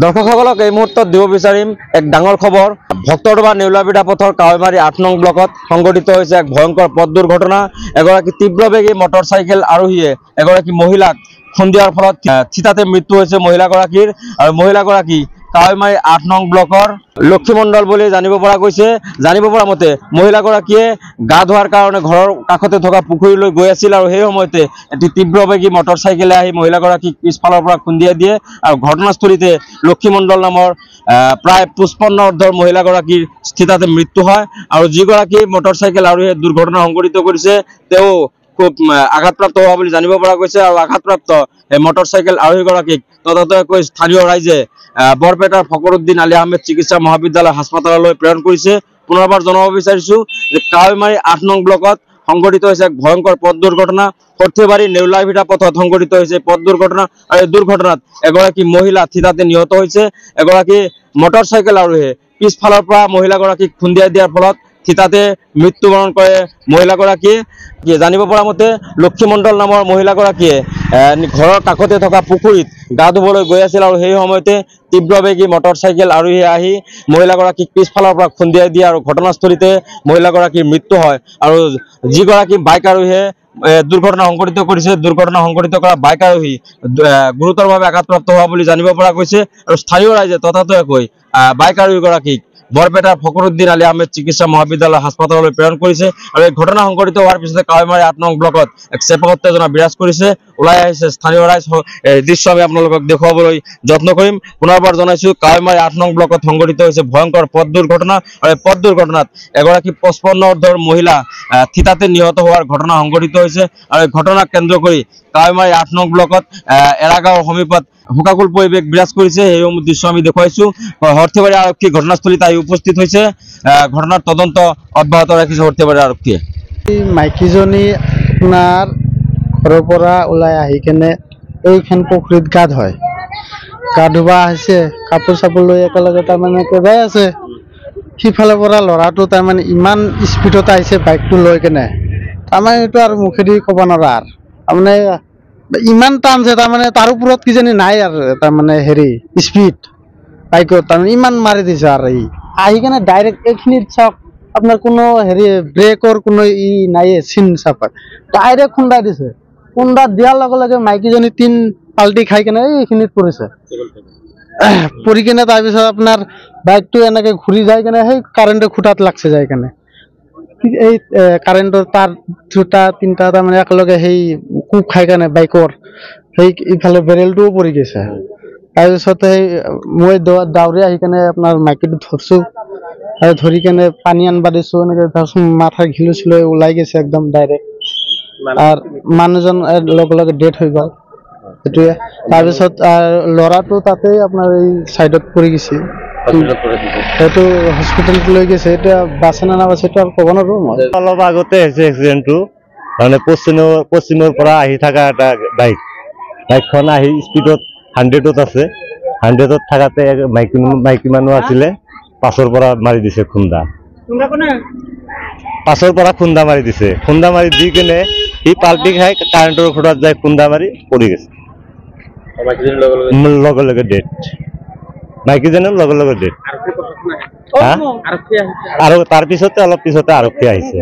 দৰ্শকসকলক এই মুহূৰ্তত দিব বিচাৰিম এক ডাঙৰ খবৰ। ভক্তৰদবা নেউলাবিৰা পথৰ কাৱৈমাৰী ৮ নং ব্লকত সংঘটিত হৈছে এক ভয়ংকৰ পথ দুৰ্ঘটনা। এগৰাকী তীব্ৰবেগী মটৰচাইকেল আৰোহীয়ে এগৰাকী মহিলাক খুন্দিয়াৰ ফলত থিতাতে মৃত্যু হৈছে মহিলাগৰাকীৰ। আৰু মহিলাগৰাকী কাৱৈমাৰী ৮ নং ব্লকৰ লক্ষী মণ্ডল বুলি জানিব পৰা গৈছে। জানিব পৰা মতে মহিলাগৰাকীয়ে গা ধোৱাৰ কাৰণে ঘৰৰ কাষতে থকা পুখুৰীলৈ গৈ আছিল আৰু সেই সময়তে এটি তীব্ৰবেগী মটৰচাইকেলে আহি মহিলাগৰাকীক পিছফালৰ পৰা খুন্দিয়াই দিয়ে আৰু ঘটনাস্থলীতে লক্ষী মণ্ডল নামৰ প্ৰায় 55 অৰ্ধৰ মহিলাগৰাকীৰ স্থিতাতে মৃত্যু হয়। আৰু যিগৰাকী মটৰচাইকেল আৰোহীয়ে দুৰ্ঘটনা সংঘটিত কৰিছে তেওঁ খুব আঘাতপ্ৰাপ্ত হোৱা বুলি জানিব পৰা গৈছে। আৰু আঘাতপ্ৰাপ্ত এই মটৰচাইকেল আৰোহীগৰাকীক তদন্তকৈ স্থানীয় ৰাইজে বৰপেটাৰ ফকৰুদ্দিন আলী আহমেদ চিকিৎসা মহাবিদ্যালয় হাস্পতাললৈ প্ৰেৰণ কৰিছে। পুনৰবাৰ জনাব বিচাৰিছো যে কাৱৈমাৰী ৮ নং ব্লকত সংঘটিত হৈছে এক ভয়ংকৰ পথ দুৰ্ঘটনা। সৰ্থেবাৰী নেউলাবিৰা পথত সংঘটিত হৈছে পথ দুৰ্ঘটনা। আৰু এই দুৰ্ঘটনাত এগৰাকী মহিলা থিতাতে নিহত হৈছে। এগৰাকী মটৰচাইকেল আৰোহীয়ে পিছফালৰ পৰা মহিলাগৰাকীক খুন্দিয়াই দিয়াৰ ফলত থিতাতে মৃত্যুবৰণ কৰে মহিলাগৰাকীয়ে। জানিব পৰা মতে লক্ষী মণ্ডল নামৰ মহিলাগৰাকীয়ে ঘৰৰ কাষতে থকা পুখুৰীত গা ধুবলৈ গৈ আছিল আৰু সেই সময়তে তীব্ৰবেগী মটৰচাইকেল আৰোহীয়ে আহি মহিলাগৰাকীক পিছফালৰ পৰা খুন্দিয়াই দিয়ে আৰু ঘটনাস্থলীতে মহিলাগৰাকীৰ মৃত্যু হয়। আৰু যিগৰাকী বাইক আৰোহীয়ে দুৰ্ঘটনা সংঘটিত কৰিছে, দুৰ্ঘটনা সংঘটিত কৰা বাইক আৰোহী গুৰুতৰভাৱে আঘাতপ্ৰাপ্ত হোৱা বুলি জানিব পৰা গৈছে। আৰু স্থানীয় ৰাইজে ততাতৈয়াকৈ বাইক আৰোহীগৰাকীক বৰপেটাৰ ফকৰুদ্দিন আলী আহমেদ চিকিৎসা মহাবিদ্যালয় হাস্পতাললৈ প্ৰেৰণ কৰিছে। আৰু এই ঘটনা সংঘটিত হোৱাৰ পিছতে কাৱৈমাৰী ৮ নং ব্লকত এক চেপা উত্তেজনা বিৰাজ কৰিছে। ওলাই আহিছে স্থানীয় ৰাইজ। দৃশ্য আমি আপোনালোকক দেখুৱাবলৈ যত্ন কৰিম। পুনৰবাৰ জনাইছো কাৱৈমাৰী ৮ নং ব্লকত সংঘটিত হৈছে ভয়ংকৰ পথ দুৰ্ঘটনা। আৰু এই পথ দুৰ্ঘটনাত এগৰাকী 55 অৰ্ধৰ মহিলা থিতাতে নিহত হোৱাৰ ঘটনা সংঘটিত হৈছে। আৰু এই ঘটনাক কেন্দ্ৰ কৰি কাৱৈমাৰী ৮ নং ব্লকত এৰাগাঁৱৰ সমীপত শোকাকুল পৰিৱেশ বিৰাজ কৰিছে। সেইসমূহ দৃশ্য আমি দেখুৱাইছো। সৰ্থেবাৰী আৰক্ষী ঘটনাস্থলীত আহি উপস্থিত হৈছে। ঘটনাৰ তদন্ত অব্যাহত ৰাখিছে সৰ্থেবাৰী আৰক্ষীয়ে। মাইকীজনী আপোনাৰ ঘৰৰ পৰা ওলাই আহি কেনে এইখন পুখুৰীত গা ধুৱায়। গা ধুব আহিছে, কাপোৰ চাপোৰ লৈ একেলগে তাৰমানে যাই আছে। সিফালৰ পৰা ল'ৰাটো তাৰমানে ইমান স্পীডত আহিছে বাইকটো লৈ কেনে, তাৰমানে এইটো আৰু মুখেদি ক'ব নোৱাৰা আৰু তাৰমানে ইমান টানছে, তাৰমানে তাৰ ওপৰত কিজানি নাই আৰু তাৰমানে হেৰি স্পীড বাইকত তাৰমানে ইমান মাৰি দিছে। আৰু ই আহি কেনে ডাইৰেক্ট এইখিনিত চাওক আপোনাৰ কোনো হেৰি ব্ৰেকৰ কোনো ই নাইয়ে, চিন চাপাত ডাইৰেক্ট খুন্দাই দিছে। খুন্দা দিয়াৰ লগে লগে মাইকীজনী 3 পাল্টি খাই কেনে এইখিনিত পৰিছে। পৰি কেনে তাৰপিছত আপোনাৰ বাইকটো এনেকে ঘূৰি যাই কেনে সেই কাৰেণ্টৰ খুঁটাত লাগছে যাই কেনে। এই কাৰেণ্টৰ তাৰ 2টা 3টা তাৰমানে একেলগে সেই কোব খাই কেনে বাইকৰ সেই ইফালে বেৰেলটোও পৰি গৈছে। তাৰপিছত সেই মই দাউৰি আহি কেনে আপোনাৰ মাইকীটো ধৰছো, আৰু ধৰি কেনে পানী আনবা দিছো। এনেকে মাথাৰ ঘিলু চিলৈ ওলাই গৈছে একদম ডাইৰেক্ট। আৰু মানুহজন লগে লগে ডেথ হৈ গ'ল সেইটোৱে। তাৰপিছত ল'ৰাটো তাতেই আপোনাৰ এই চাইডত পৰি গৈছে, সেইটো হস্পিটেলত লৈ গৈছে। এতিয়া বাছে না নাবাছে সেইটো আৰু ক'ব নোৱাৰো মই। অলপ আগতে হৈছে এক্সিডেণ্টটো। মানে পশ্চিমৰ পৰা আহি থকা এটা বাইকখন আহি স্পীডত 100ত আছে। 100ত থাকাতে মাইকী মানুহ আছিলে, পাছৰ পৰা মাৰি দিছে খুন্দা। পাছৰ পৰা খুন্দা মাৰি দিছে। খুন্দা মাৰি দি কেনে সি পাল্টি খাই কাৰেণ্টৰ খুঁটাত যাই খুন্দা মাৰি পৰি গৈছে। লগে লগে ডেথ। মাইকীজনীৰ লগে লগে ডেথ। আৰু তাৰ পিছতে অলপ পিছতে আৰক্ষী আহিছে।